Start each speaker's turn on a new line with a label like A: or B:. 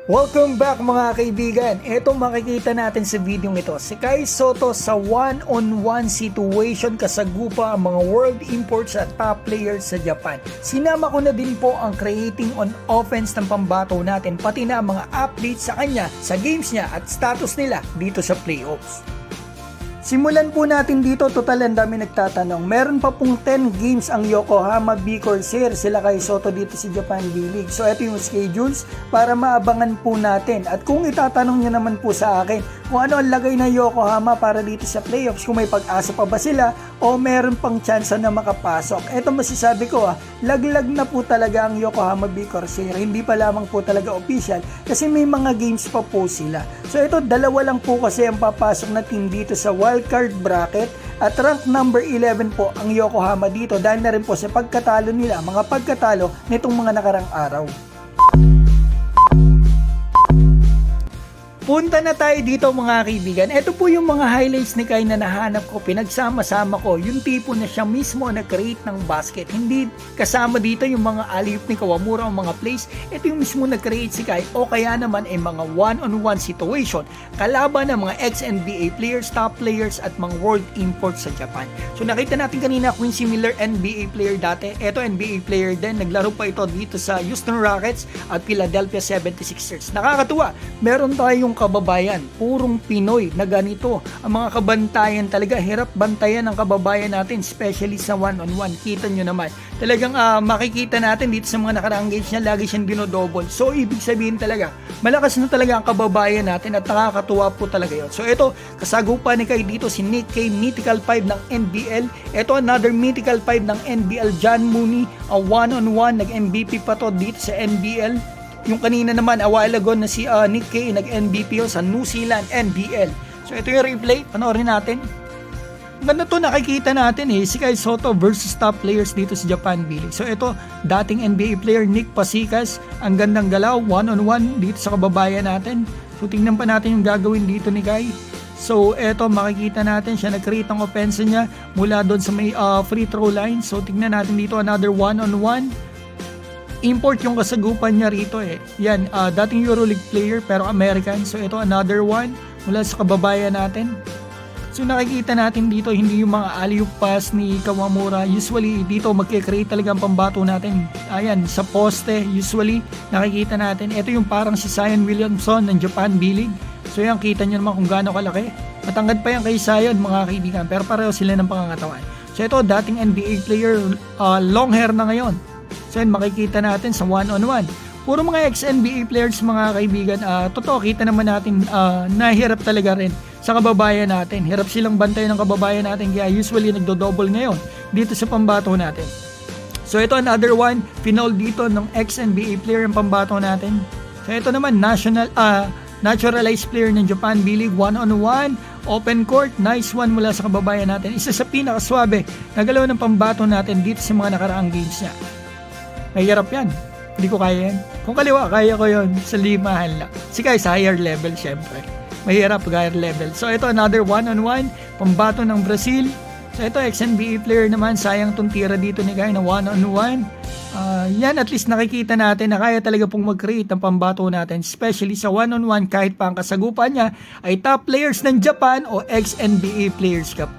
A: Welcome back mga kaibigan. Ito makikita natin sa video ito. Si Kai Sotto sa one-on-one situation kasagupa ang mga world imports at top players sa Japan. Sinama ko na din po ang creating on offense ng pambato natin pati na ang mga updates sa kanya, sa games niya at status nila dito sa playoffs. Simulan po natin dito, total ang dami nagtatanong. Meron pa pong 10 games ang Yokohama B Corsair, sila Kai Sotto dito sa Japan B-League. So ito yung schedules para maabangan po natin. At kung itatanong nyo naman po sa akin kung ano ang lagay ng Yokohama para dito sa playoffs, kung may pag-asa pa ba sila o meron pang chance na makapasok. Ito masasabi ko laglag na po talaga ang Yokohama B Corsair. Hindi pa lamang po talaga official kasi may mga games pa po sila. So ito dalawa lang po kasi ang papasok na team dito sa wildcard bracket at rank number 11 po ang Yokohama dito dahil na rin po sa pagkatalo nila, mga pagkatalo nitong mga nakarang araw. Punta na tayo dito mga kaibigan. Ito po yung mga highlights ni Kai na nahanap ko. Pinagsama-sama ko. Yung tipo na siya mismo nag-create ng basket. Hindi kasama dito yung mga alley-oop ni Kawamura o mga plays. Ito yung mismo nag-create si Kai. O kaya naman ay mga one-on-one situation. Kalaban ng mga ex-NBA players, top players at mga world imports sa Japan. So nakita natin kanina Quincy Miller, NBA player dati. Ito NBA player din. Naglaro pa ito dito sa Houston Rockets at Philadelphia 76ers. Nakakatuwa. Meron tayong kababayan, purong Pinoy na ganito. Ang mga kabantayan talaga, hirap bantayan ang kababayan natin, especially sa one-on-one. Kita nyo naman. Talagang makikita natin dito sa mga nakaraang games niya, lagi siyang dinodouble. So, ibig sabihin talaga, malakas na talaga ang kababayan natin at nakakatuwa po talaga yun. So, ito, kasagupan ni Kai dito si Nick K, Mythical 5 ng NBL. Ito, another Mythical 5 ng NBL, John Mooney, a one-on-one, nag-MVP pa to dito sa NBL. Yung kanina naman, a while ago na si Nick K, nag-MVP sa New Zealand NBL. So, ito yung replay. Panoorin natin. Ganda to, nakikita natin si Kai Sotto versus top players dito sa Japan B-League. So, ito, dating NBA player Nick Pasikas. Ang gandang galaw, one-on-one dito sa kababayan natin. So, tingnan pa natin yung gagawin dito ni Kai. So, eto, makikita natin siya nag-create ang offense niya mula doon sa may free throw line. So, tingnan natin dito, another one-on-one. Import yung kasagupan niya rito Yan, dating EuroLeague player pero American. So ito another one mula sa kababayan natin. So nakikita natin dito hindi yung mga alley-oop pass ni Kawamura. Usually dito magkikreate talaga ang pambato natin. Ayan, sa poste usually nakikita natin. Ito yung parang si Zion Williamson ng Japan B-League. So yan, kita nyo naman kung gaano kalaki. Matangkad pa yan kay Zion mga kaibigan, pero pareho sila ng pangangatawan. So ito dating NBA player, long hair na ngayon. So yun, makikita natin sa one-on-one. Puro mga ex-NBA players mga kaibigan. Totoo, kita naman natin nahirap talaga rin sa kababayan natin. Hirap silang bantayan ng kababayan natin kaya usually nagdo-double ngayon dito sa pambato natin. So ito another one, final dito ng ex-NBA player ang pambato natin. So ito naman naturalized player ng Japan B-League, one-on-one, open court, nice one mula sa kababayan natin. Isa sa pinakaswabe na galaw ng pambato natin dito sa mga nakaraang games niya. Mahirap yan. Hindi ko kaya yan. Kung kaliwa, kaya ko yun sa limahan lang. Si Kai sa higher level, syempre. Mahirap higher level. So, ito another one-on-one. Pambato ng Brazil. So, ito ex-NBA player naman. Sayang tong tira dito ni Kai na one-on-one. Yan, at least nakikita natin na kaya talaga pong mag-create ng pambato natin. Especially sa one-on-one, kahit pa ang kasagupan niya ay top players ng Japan o ex-NBA players ka.